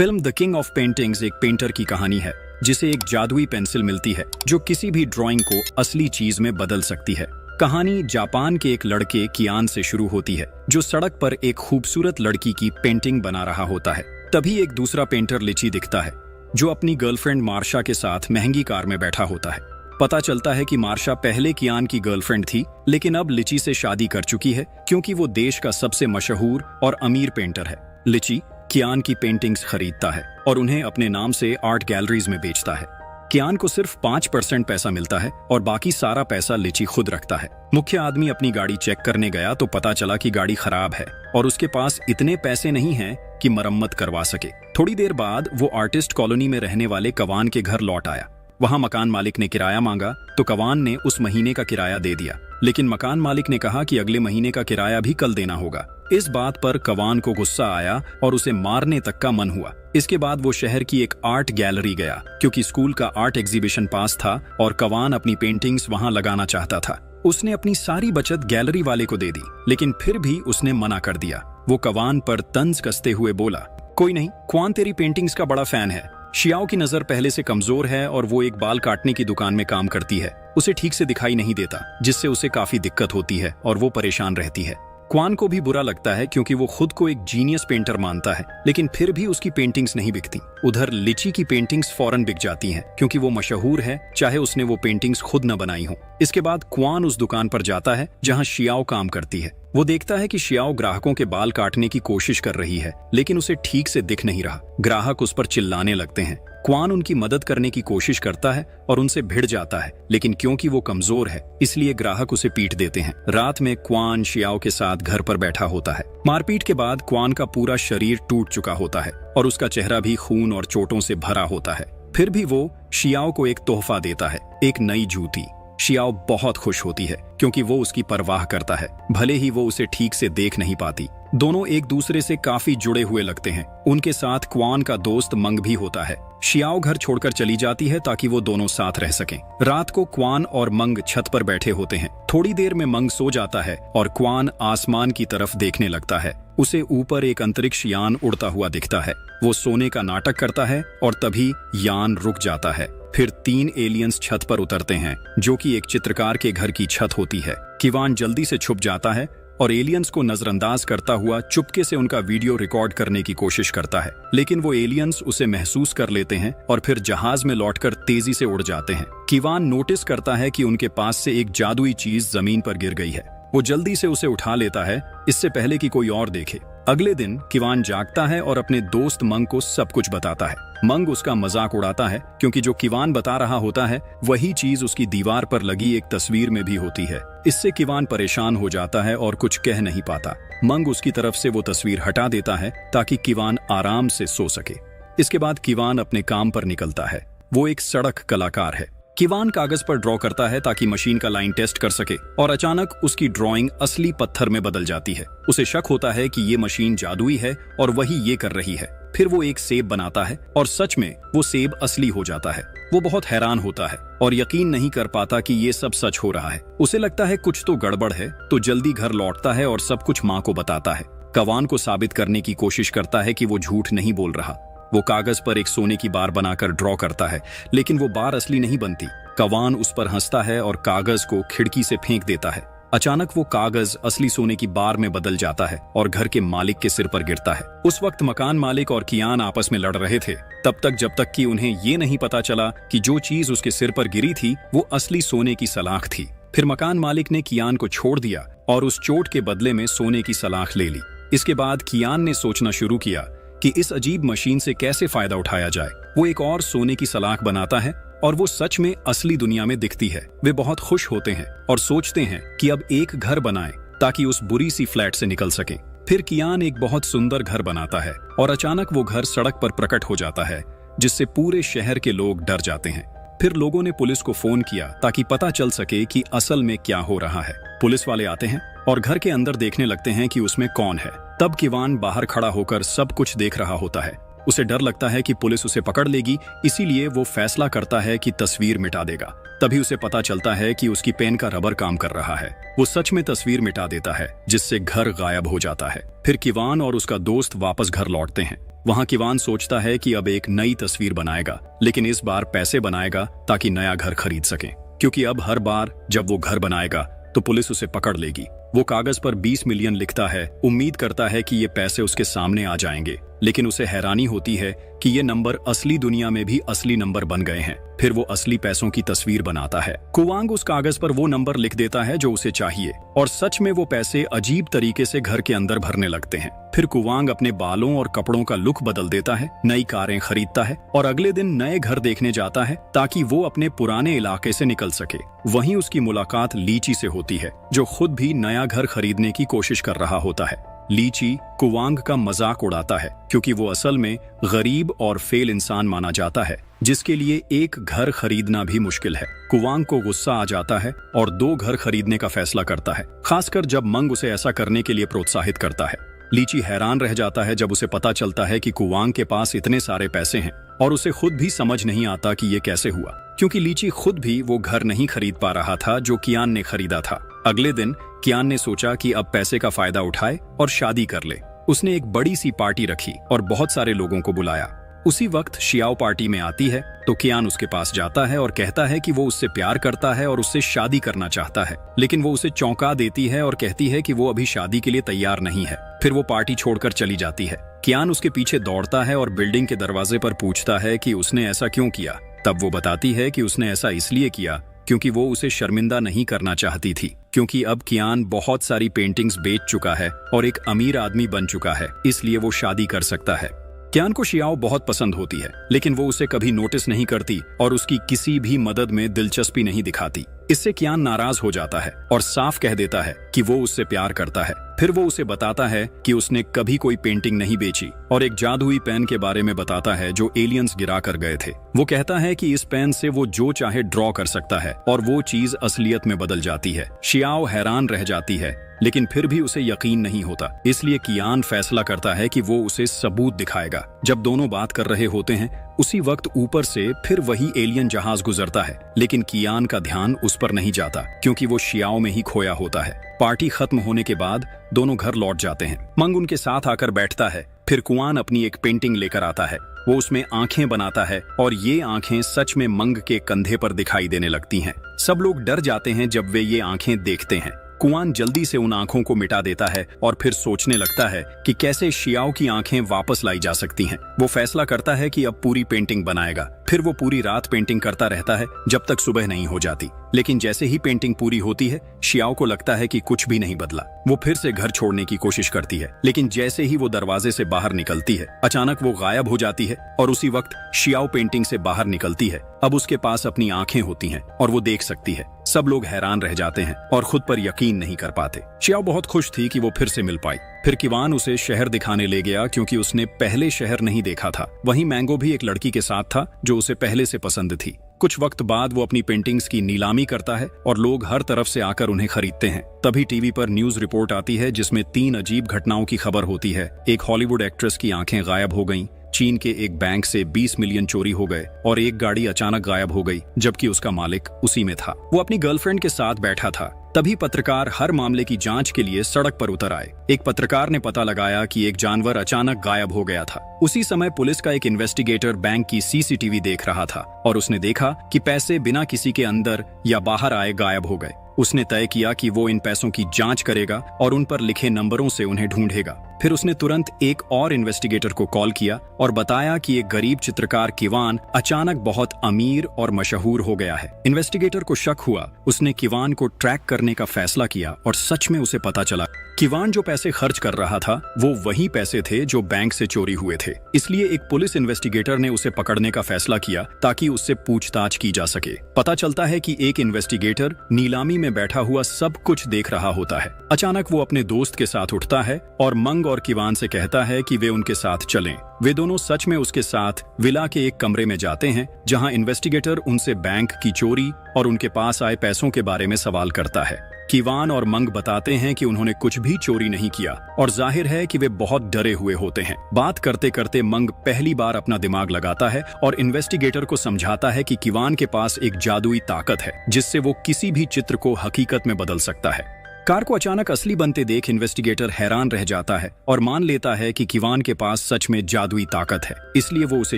Film the king of paintings एक painter की कहानी है जिसे एक जादुई पेंसिल मिलती है जो किसी भी ड्राइंग को असली चीज में बदल सकती है। कहानी जापान के एक लड़के कियान से शुरू होती है जो सड़क पर एक खूबसूरत लड़की की पेंटिंग बना रहा होता है। तभी एक दूसरा पेंटर लिची दिखता है जो अपनी गर्लफ्रेंड मार्शा के साथ महंगी कार में बैठा होता है। पता चलता है कि मार्शा पहले कियान की गर्लफ्रेंड थी लेकिन अब लिची से शादी कर चुकी है क्योंकि वो देश का सबसे मशहूर और अमीर पेंटर है। लिची कियान की पेंटिंग्स खरीदता है और उन्हें अपने नाम से आर्ट गैलरीज में बेचता है। कियान को सिर्फ 5% पैसा मिलता है और बाकी सारा पैसा लिची खुद रखता है। मुख्य आदमी अपनी गाड़ी चेक करने गया तो पता चला कि गाड़ी खराब है और उसके पास इतने पैसे नहीं हैं कि मरम्मत करवा सके। थोड़ी देर बाद वो आर्टिस्ट कॉलोनी में रहने वाले कवान के घर लौट आया। वहां मकान मालिक ने किराया मांगा तो कवान ने उस महीने का किराया दे दिया, लेकिन मकान मालिक ने कहा कि अगले महीने का किराया भी कल देना होगा। इस बात पर कवान को गुस्सा आया और उसे मारने तक का मन हुआ। इसके बाद वो शहर की एक आर्ट गैलरी गया क्योंकि स्कूल का आर्ट एग्जीबिशन पास था और कवान अपनी पेंटिंग्स वहां लगाना चाहता था। उसने अपनी सारी बचत गैलरी वाले को दे दी लेकिन फिर भी उसने मना कर दिया। वो कवान पर तंज कसते हुए बोला, कोई नहीं, क्वान तेरी पेंटिंग्स का बड़ा फैन है। शियाओ की नजर पहले से कमजोर है और वो एक बाल काटने की दुकान में काम करती है। उसे ठीक से दिखाई नहीं देता जिससे उसे काफी दिक्कत होती है और वो परेशान रहती है। क्वान को भी बुरा लगता है क्योंकि वो खुद को एक जीनियस पेंटर मानता है लेकिन फिर भी उसकी पेंटिंग्स नहीं बिकती। उधर लिची की पेंटिंग्स फौरन बिक जाती हैं क्योंकि वो मशहूर है चाहे उसने वो पेंटिंग्स खुद न बनाई हो। इसके बाद क्वान उस दुकान पर जाता है जहां शियाओ काम करती है। वो देखता है कि शियाओ ग्राहकों के बाल काटने की कोशिश कर रही है लेकिन उसे ठीक से दिख नहीं रहा। ग्राहक उस पर चिल्लाने लगते हैं। क्वान उनकी मदद करने की कोशिश करता है और उनसे भिड़ जाता है लेकिन क्योंकि वो कमजोर है इसलिए ग्राहक उसे पीट देते हैं। रात में क्वान शियाओ के साथ घर पर बैठा होता है। मारपीट के बाद क्वान का पूरा शरीर टूट चुका होता है और उसका चेहरा भी खून और चोटों से भरा होता है। फिर भी वो शियाओ को एक तोहफा देता है, एक नई जूती। शियाओ बहुत खुश होती है क्योंकि वो उसकी परवाह करता है, भले ही वो उसे ठीक से देख नहीं पाती। दोनों एक दूसरे से काफी जुड़े हुए लगते हैं। उनके साथ क्वान का दोस्त मंग भी होता है। शियाओ घर छोड़कर चली जाती है ताकि वो दोनों साथ रह सकें। रात को क्वान और मंग छत पर बैठे होते हैं। थोड़ी देर में मंग सो जाता है और क्वान आसमान की तरफ देखने लगता है। उसे ऊपर एक अंतरिक्ष यान उड़ता हुआ दिखता है। वो सोने का नाटक करता है और तभी यान रुक जाता है। फिर 3 एलियंस छत पर उतरते हैं जो कि एक चित्रकार के घर की छत होती है। किवान जल्दी से छुप जाता है और एलियंस को नजरअंदाज करता हुआ चुपके से उनका वीडियो रिकॉर्ड करने की कोशिश करता है लेकिन वो एलियंस उसे महसूस कर लेते हैं और फिर जहाज में लौटकर तेजी से उड़ जाते हैं। किवान नोटिस करता है कि उनके पास से एक जादुई चीज जमीन पर गिर गई है। वो जल्दी से उसे उठा लेता है इससे पहले कि कोई और देखे। अगले दिन किवान जागता है और अपने दोस्त मंग को सब कुछ बताता है। मंग उसका मजाक उड़ाता है क्योंकि जो किवान बता रहा होता है वही चीज उसकी दीवार पर लगी एक तस्वीर में भी होती है। इससे किवान परेशान हो जाता है और कुछ कह नहीं पाता। मंग उसकी तरफ से वो तस्वीर हटा देता है ताकि किवान आराम से सो सके। इसके बाद किवान अपने काम पर निकलता है। वो एक सड़क कलाकार है। किवान कागज पर ड्रॉ करता है ताकि मशीन का लाइन टेस्ट कर सके और अचानक उसकी ड्राइंग असली पत्थर में बदल जाती है। उसे शक होता है कि ये मशीन जादुई है और वही ये कर रही है। फिर वो एक सेब बनाता है और सच में वो सेब असली हो जाता है। वो बहुत हैरान होता है और यकीन नहीं कर पाता कि ये सब सच हो रहा है। उसे लगता है कुछ तो गड़बड़ है तो जल्दी घर लौटता है और सब कुछ माँ को बताता है। कवान को साबित करने की कोशिश करता है कि वो झूठ नहीं बोल रहा। वो कागज पर एक सोने की बार बनाकर ड्रॉ करता है लेकिन वो बार असली नहीं बनती। कवान उस पर हंसता है और कागज को खिड़की से फेंक देता है। अचानक वो कागज असली सोने की बार में बदल जाता है और घर के मालिक के सिर पर गिरता है। उस वक्त मकान मालिक और कियान आपस में लड़ रहे थे जब तक कि उन्हें ये नहीं पता चला कि जो चीज उसके सिर पर गिरी थी वो असली सोने की सलाख थी। फिर मकान मालिक ने कियान को छोड़ दिया और उस चोट के बदले में सोने की सलाख ले ली। इसके बाद कियान ने सोचना शुरू किया कि इस अजीब मशीन से कैसे फायदा उठाया जाए। वो एक और सोने की सलाख बनाता है और वो सच में असली दुनिया में दिखती है। वे बहुत खुश होते हैं और सोचते हैं कि अब एक घर बनाएं ताकि उस बुरी सी फ्लैट से निकल सकें। फिर कियान एक बहुत सुंदर घर बनाता है और अचानक वो घर सड़क पर प्रकट हो जाता है जिससे पूरे शहर के लोग डर जाते हैं। फिर लोगों ने पुलिस को फोन किया ताकि पता चल सके कि असल में क्या हो रहा है। पुलिस वाले आते हैं और घर के अंदर देखने लगते हैं कि उसमें कौन है। तब किवान बाहर खड़ा होकर सब कुछ देख रहा होता है। उसे डर लगता है कि पुलिस उसे पकड़ लेगी, इसीलिए वो फैसला करता है कि तस्वीर मिटा देगा। तभी उसे पता चलता है कि उसकी पेन का रबर काम कर रहा है। वो सच में तस्वीर मिटा देता है, जिससे घर गायब हो जाता है। फिर किवान और उसका दोस्त वापस घर लौटते हैं। वहां किवान सोचता है कि अब एक नई तस्वीर बनाएगा, लेकिन इस बार पैसे बनाएगा ताकि नया घर खरीद सके, क्योंकि अब हर बार जब वो घर बनाएगा तो पुलिस उसे पकड़ लेगी। वो कागज पर 20 मिलियन लिखता है, उम्मीद करता है कि ये पैसे उसके सामने आ जाएंगे, लेकिन उसे हैरानी होती है कि ये नंबर असली दुनिया में भी असली नंबर बन गए हैं। फिर वो असली पैसों की तस्वीर बनाता है। कुवांग उस कागज पर वो नंबर लिख देता है जो उसे चाहिए, और सच में वो पैसे अजीब तरीके से घर के अंदर भरने लगते हैं। फिर कुवांग अपने बालों और कपड़ों का लुक बदल देता है, नई कारें खरीदता है और अगले दिन नए घर देखने जाता है ताकि वो अपने पुराने इलाके से निकल सके। वहीं उसकी मुलाकात लीची से होती है, जो खुद भी नया घर खरीदने की कोशिश कर रहा होता है। लीची कुवांग का मजाक उड़ाता है, क्योंकि वो असल में गरीब और फेल इंसान माना जाता है, जिसके लिए एक घर खरीदना भी मुश्किल है। कुवांग को गुस्सा आ जाता है और 2 घर खरीदने का फैसला करता है, खासकर जब मंग उसे ऐसा करने के लिए प्रोत्साहित करता है। लीची हैरान रह जाता है जब उसे पता चलता है कि कुवांग के पास इतने सारे पैसे हैं, और उसे खुद भी समझ नहीं आता कि ये कैसे हुआ, क्योंकि लीची खुद भी वो घर नहीं खरीद पा रहा था जो कियान ने खरीदा था। अगले दिन कियान ने सोचा कि अब पैसे का फायदा उठाए और शादी कर ले। उसने एक बड़ी सी पार्टी रखी और बहुत सारे लोगों को बुलाया। उसी वक्त शियाओ पार्टी में आती है तो कियान उसके पास जाता है और कहता है कि वो उससे प्यार करता है और उससे शादी करना चाहता है, लेकिन वो उसे चौंका देती है और कहती है कि वो अभी शादी के लिए तैयार नहीं है। फिर वो पार्टी छोड़कर चली जाती है। कियान उसके पीछे दौड़ता है और बिल्डिंग के दरवाजे पर पूछता है कि उसने ऐसा क्यों किया। तब वो बताती है कि उसने ऐसा इसलिए किया क्योंकि वो उसे शर्मिंदा नहीं करना चाहती थी, क्योंकि अब कियान बहुत सारी पेंटिंग्स बेच चुका है और एक अमीर आदमी बन चुका है, इसलिए वो शादी कर सकता है। कियान को शियाओ बहुत पसंद होती है, लेकिन वो उसे कभी नोटिस नहीं करती और उसकी किसी भी मदद में दिलचस्पी नहीं दिखाती। इससे कियान नाराज हो जाता है और साफ कह देता है कि वो उससे प्यार करता है। फिर वो उसे बताता है कि उसने कभी कोई पेंटिंग नहीं बेची और एक जादुई पेन के बारे में बताता है जो एलियंस गिरा कर गए थे। वो कहता है कि इस पेन से वो जो चाहे ड्रॉ कर सकता है और वो चीज असलियत में बदल जाती है। शियाओ हैरान रह जाती है, लेकिन फिर भी उसे यकीन नहीं होता, इसलिए कियान फैसला करता है कि वो उसे सबूत दिखाएगा। जब दोनों बात कर रहे होते हैं, उसी वक्त ऊपर से फिर वही एलियन जहाज गुजरता है, लेकिन कियान का ध्यान उस पर नहीं जाता क्योंकि वो शियाओ में ही खोया होता है। पार्टी खत्म होने के बाद दोनों घर लौट जाते हैं। मंग उनके साथ आकर बैठता है। फिर कुआन अपनी एक पेंटिंग लेकर आता है। वो उसमें आंखें बनाता है और ये आंखें सच में मंग के कंधे पर दिखाई देने लगती हैं। सब लोग डर जाते हैं जब वे ये आंखें देखते हैं। कुआन जल्दी से उन आंखों को मिटा देता है और फिर सोचने लगता है कि कैसे शियाओ की आंखें वापस लाई जा सकती हैं। वो फैसला करता है कि अब पूरी पेंटिंग बनाएगा। फिर वो पूरी रात पेंटिंग करता रहता है जब तक सुबह नहीं हो जाती। लेकिन जैसे ही पेंटिंग पूरी होती है, शियाओ को लगता है कि कुछ भी नहीं बदला। वो फिर से घर छोड़ने की कोशिश करती है, लेकिन जैसे ही वो दरवाजे से बाहर निकलती है, अचानक वो गायब हो जाती है और उसी वक्त शियाओ पेंटिंग से बाहर निकलती है। अब उसके पास अपनी आंखें होती हैं और वो देख सकती है। सब लोग हैरान रह जाते हैं और खुद पर यकीन नहीं कर पाते। शियाओ बहुत खुश थी कि वो फिर से मिल पाई। फिर किवान उसे शहर दिखाने ले गया क्योंकि उसने पहले शहर नहीं देखा था। वहीं मैंगो भी एक लड़की के साथ था जो उसे पहले से पसंद थी। कुछ वक्त बाद वो अपनी पेंटिंग्स की नीलामी करता है और लोग हर तरफ से आकर उन्हें खरीदते हैं। तभी टीवी पर न्यूज रिपोर्ट आती है जिसमें 3 अजीब घटनाओं की खबर होती है। एक हॉलीवुड एक्ट्रेस की आंखें गायब हो गईं, चीन के एक बैंक से 20 मिलियन चोरी हो गए और एक गाड़ी अचानक गायब हो गई जबकि उसका मालिक उसी में था। वो अपनी गर्लफ्रेंड के साथ बैठा था। तभी पत्रकार हर मामले की जांच के लिए सड़क पर उतर आए। एक पत्रकार ने पता लगाया कि एक जानवर अचानक गायब हो गया था। उसी समय पुलिस का एक इन्वेस्टिगेटर बैंक की सीसीटीवी देख रहा था और उसने देखा कि पैसे बिना किसी के अंदर या बाहर आए गायब हो गए। उसने तय किया कि वो इन पैसों की जांच करेगा और उन पर लिखे नंबरों से उन्हें ढूंढेगा। फिर उसने तुरंत एक और इन्वेस्टिगेटर को कॉल किया और बताया कि एक गरीब चित्रकार किवान अचानक बहुत अमीर और मशहूर हो गया है। इन्वेस्टिगेटर को शक हुआ। उसने किवान को ट्रैक करने का फैसला किया और सच में उसे पता चला किवान जो पैसे खर्च कर रहा था वो वही पैसे थे जो बैंक से चोरी हुए थे। इसलिए एक पुलिस इन्वेस्टिगेटर ने उसे पकड़ने का फैसला किया ताकि उससे पूछताछ की जा सके। पता चलता है कि एक इन्वेस्टिगेटर नीलामी में बैठा हुआ सब कुछ देख रहा होता है। अचानक वो अपने दोस्त के साथ उठता है और मंग और किवान से कहता है कि वे उनके साथ चलें। वे दोनों सच में उसके साथ विला के एक कमरे में जाते हैं जहां इन्वेस्टिगेटर उनसे बैंक की चोरी और उनके पास आए पैसों के बारे में सवाल करता है। किवान और मंग बताते हैं कि उन्होंने कुछ भी चोरी नहीं किया और जाहिर है कि वे बहुत डरे हुए होते हैं। बात करते करते मंग पहली बार अपना दिमाग लगाता है और इन्वेस्टिगेटर को समझाता है कि किवान के पास एक जादुई ताकत है जिससे वो किसी भी चित्र को हकीकत में बदल सकता है। कार को अचानक असली बनते देख इन्वेस्टिगेटर हैरान रह जाता है और मान लेता है कि किवान के पास सच में जादुई ताकत है, इसलिए वो उसे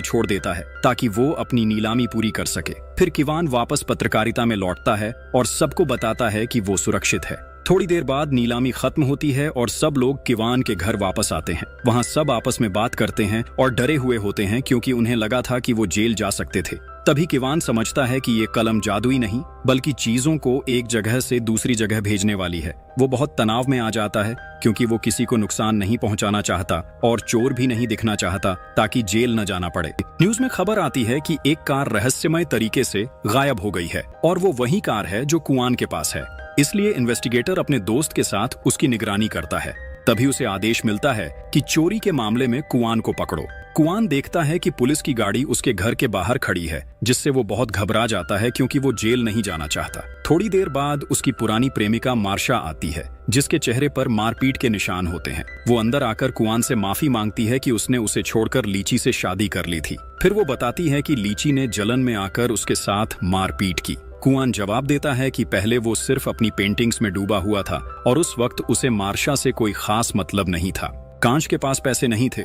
छोड़ देता है ताकि वो अपनी नीलामी पूरी कर सके। फिर किवान वापस पत्रकारिता में लौटता है और सबको बताता है कि वो सुरक्षित है। थोड़ी देर बाद नीलामी खत्म होती है और सब लोग किवान के घर वापस आते हैं। वहाँ सब आपस में बात करते हैं और डरे हुए होते हैं क्योंकि उन्हें लगा था कि वो जेल जा सकते थे। तभी किवान समझता है कि ये कलम जादुई नहीं बल्कि चीजों को एक जगह से दूसरी जगह भेजने वाली है। वो बहुत तनाव में आ जाता है क्योंकि वो किसी को नुकसान नहीं पहुंचाना चाहता और चोर भी नहीं दिखना चाहता ताकि जेल न जाना पड़े। न्यूज में खबर आती है कि एक कार रहस्यमय तरीके से गायब हो गई है और वो वही कार है जो कुआन के पास है। इसलिए इन्वेस्टिगेटर अपने दोस्त के साथ उसकी निगरानी करता है। तभी उसे आदेश मिलता है कि चोरी के मामले में कुआन को पकड़ो। कुआन देखता है कि पुलिस की गाड़ी उसके घर के बाहर खड़ी है, जिससे वो बहुत घबरा जाता है क्योंकि वो जेल नहीं जाना चाहता। थोड़ी देर बाद उसकी पुरानी प्रेमिका मार्शा आती है, जिसके चेहरे पर मारपीट के निशान होते हैं। वो अंदर आकर कुआन से माफी मांगती है कि उसने उसे छोड़कर लीची से शादी कर ली थी। फिर वो बताती है कि लीची ने जलन में आकर उसके साथ मारपीट की। कुआन जवाब देता है कि पहले वो सिर्फ अपनी पेंटिंग्स में डूबा हुआ था और उस वक्त उसे मार्शा से कोई खास मतलब नहीं था। कांच के पास पैसे नहीं थे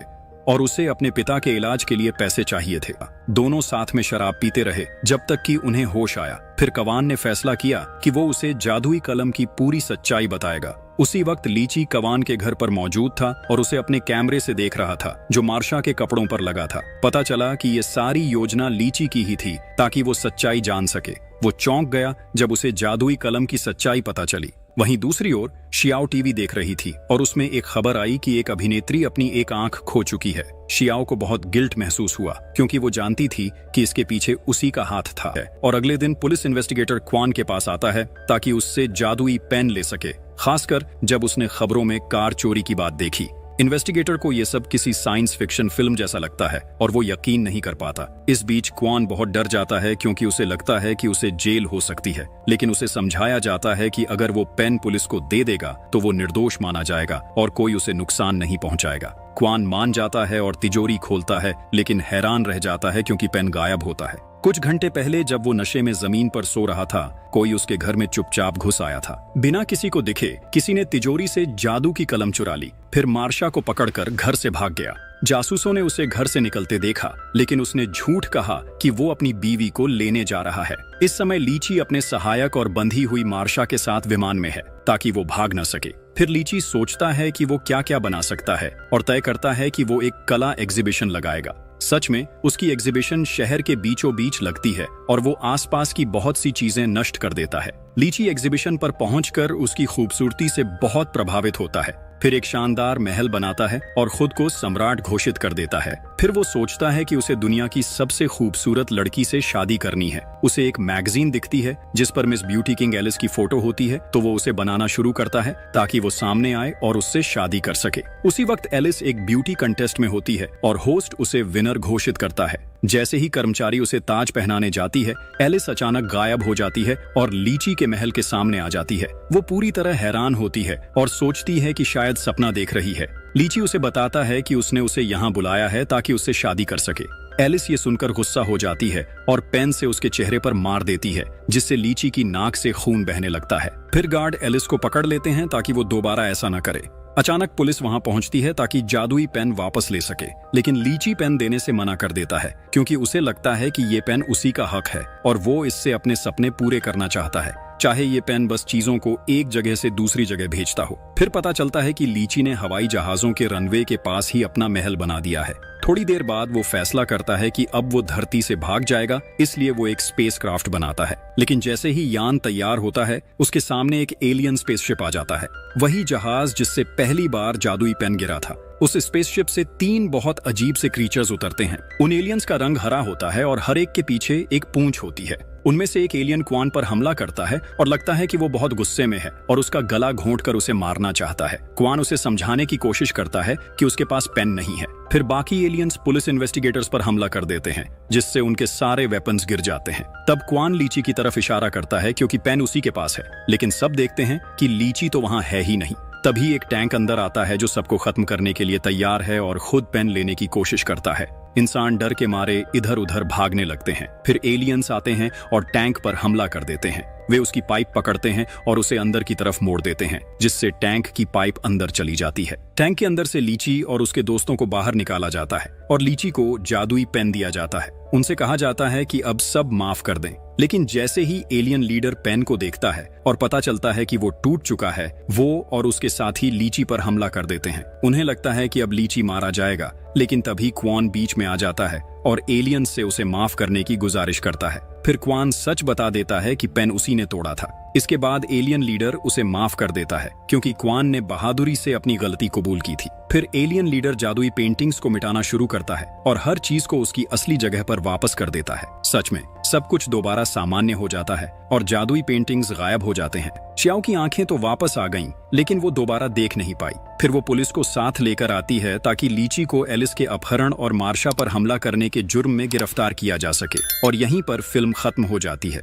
और उसे अपने पिता के इलाज के लिए पैसे चाहिए थे। दोनों साथ में शराब पीते रहे जब तक कि उन्हें होश आया। फिर कवान ने फैसला किया कि वो उसे जादुई कलम की पूरी सच्चाई बताएगा। उसी वक्त लीची कवान के घर पर मौजूद था और उसे अपने कैमरे से देख रहा था जो मार्शा के कपड़ों पर लगा था। पता चला कि ये सारी योजना लीची की ही थी ताकि वो सच्चाई जान सके। वो चौंक गया जब उसे जादुई कलम की सच्चाई पता चली। वहीं दूसरी ओर शियाओ टीवी देख रही थी और उसमें एक खबर आई कि एक अभिनेत्री अपनी एक आंख खो चुकी है। शियाओ को बहुत गिल्ट महसूस हुआ क्योंकि वो जानती थी कि इसके पीछे उसी का हाथ था। और अगले दिन पुलिस इन्वेस्टिगेटर क्वान के पास आता है ताकि उससे जादुई पेन ले सके, खासकर जब उसने खबरों में कार चोरी की बात देखी। इन्वेस्टिगेटर को यह सब किसी साइंस फिक्शन फिल्म जैसा लगता है और वो यकीन नहीं कर पाता। इस बीच क्वान बहुत डर जाता है क्योंकि उसे लगता है कि उसे जेल हो सकती है, लेकिन उसे समझाया जाता है कि अगर वो पेन पुलिस को दे देगा तो वो निर्दोष माना जाएगा और कोई उसे नुकसान नहीं पहुंचाएगा। क्वान मान जाता है और तिजोरी खोलता है, लेकिन हैरान रह जाता है क्योंकि पेन गायब होता है। कुछ घंटे पहले जब वो नशे में जमीन पर सो रहा था, कोई उसके घर में चुपचाप घुस आया था। बिना किसी को दिखे किसी ने तिजोरी से जादू की कलम चुरा ली, फिर मार्शा को पकड़कर घर से भाग गया। जासूसों ने उसे घर से निकलते देखा, लेकिन उसने झूठ कहा कि वो अपनी बीवी को लेने जा रहा है। इस समय लीची अपने सहायक और बंधी हुई मार्शा के साथ विमान में है ताकि वो भाग न सके। फिर लीची सोचता है कि वो क्या क्या बना सकता है और तय करता है कि वो एक कला एग्जीबिशन लगाएगा। सच में उसकी एग्जीबिशन शहर के बीचों बीच लगती है और वो आसपास की बहुत सी चीजें नष्ट कर देता है। लीची एग्जीबिशन पर पहुंचकर उसकी खूबसूरती से बहुत प्रभावित होता है। फिर एक शानदार महल बनाता है और खुद को सम्राट घोषित कर देता है। फिर वो सोचता है कि उसे दुनिया की सबसे खूबसूरत लड़की से शादी करनी है। उसे एक मैगजीन दिखती है जिस पर मिस ब्यूटी किंग एलिस की फोटो होती है, तो वो उसे बनाना शुरू करता है ताकि वो सामने आए और उससे शादी कर सके। उसी वक्त एलिस एक ब्यूटी कंटेस्ट में होती है और होस्ट उसे विनर घोषित करता है। जैसे ही कर्मचारी उसे ताज पहनाने जाती है, एलिस अचानक गायब हो जाती है और लीची के महल के सामने आ जाती है। वो पूरी तरह हैरान होती है और सोचती है कि शायद सपना देख रही है। लीची उसे बताता है कि उसने उसे यहाँ बुलाया है ताकि उससे शादी कर सके। एलिस ये सुनकर गुस्सा हो जाती है और पेन से उसके चेहरे पर मार देती है, जिससे लीची की नाक से खून बहने लगता है। फिर गार्ड एलिस को पकड़ लेते हैं ताकि वो दोबारा ऐसा न करे। अचानक पुलिस वहां पहुंचती है ताकि जादुई पेन वापस ले सके, लेकिन लीची पेन देने से मना कर देता है क्योंकि उसे लगता है कि ये पेन उसी का हक है और वो इससे अपने सपने पूरे करना चाहता है, चाहे ये पेन बस चीजों को एक जगह से दूसरी जगह भेजता हो। फिर पता चलता है कि लीची ने हवाई जहाजों के रनवे के पास ही अपना महल बना दिया है। थोड़ी देर बाद वो फैसला करता है कि अब वो धरती से भाग जाएगा, इसलिए वो एक स्पेसक्राफ्ट बनाता है। लेकिन जैसे ही यान तैयार होता है, उसके सामने एक एलियन स्पेसशिप आ जाता है, वही जहाज जिससे पहली बार जादुई पेन गिरा था। उस स्पेसशिप से 3 बहुत अजीब से क्रीचर्स उतरते हैं। उन एलियंस का रंग हरा होता है और हर एक के पीछे एक पूंछ होती है। उनमें से एक एलियन क्वान पर हमला करता है और लगता है कि वो बहुत गुस्से में है और उसका गला घोंटकर उसे मारना चाहता है। क्वान उसे समझाने की कोशिश करता है कि उसके पास पेन नहीं है। फिर बाकी एलियंस पुलिस इन्वेस्टिगेटर्स पर हमला कर देते हैं, जिससे उनके सारे वेपन्स गिर जाते हैं। तब क्वान लीची की तरफ इशारा करता है क्योंकि पेन उसी के पास है, लेकिन सब देखते हैं कि लीची तो वहां है ही नहीं। तभी एक टैंक अंदर आता है जो सबको खत्म करने के लिए तैयार है और खुद पेन लेने की कोशिश करता है। इंसान डर के मारे इधर उधर भागने लगते हैं। फिर एलियंस आते हैं और टैंक पर हमला कर देते हैं। वे उसकी पाइप पकड़ते हैं और उसे अंदर की तरफ मोड़ देते हैं, जिससे टैंक की पाइप अंदर चली जाती है। टैंक के अंदर से लीची और उसके दोस्तों को बाहर निकाला जाता है और लीची को जादुई पेन दिया जाता है। उनसे कहा जाता है कि अब सब माफ कर दें, लेकिन जैसे ही एलियन लीडर पेन को देखता है और पता चलता है कि वो टूट चुका है, वो और उसके साथी लीची पर हमला कर देते हैं। उन्हें लगता है कि अब लीची मारा जाएगा, लेकिन तभी क्वान बीच में आ जाता है और एलियन से उसे माफ करने की गुजारिश करता है। फिर क्वान सच बता देता है कि पेन उसी ने तोड़ा था। इसके बाद एलियन लीडर उसे माफ कर देता है क्योंकि क्वान ने बहादुरी से अपनी गलती कबूल की थी। फिर एलियन लीडर जादुई पेंटिंग्स को मिटाना शुरू करता है और हर चीज को उसकी असली जगह पर वापस कर देता है। सच में सब कुछ दोबारा सामान्य हो जाता है और जादुई पेंटिंग्स गायब हो जाते हैं। श्याओ की आंखें तो वापस आ गईं, लेकिन वो दोबारा देख नहीं पाई। फिर वो पुलिस को साथ लेकर आती है ताकि लीची को एलिस के अपहरण और मार्शा पर हमला करने के जुर्म में गिरफ्तार किया जा सके, और यहीं पर फिल्म खत्म हो जाती है।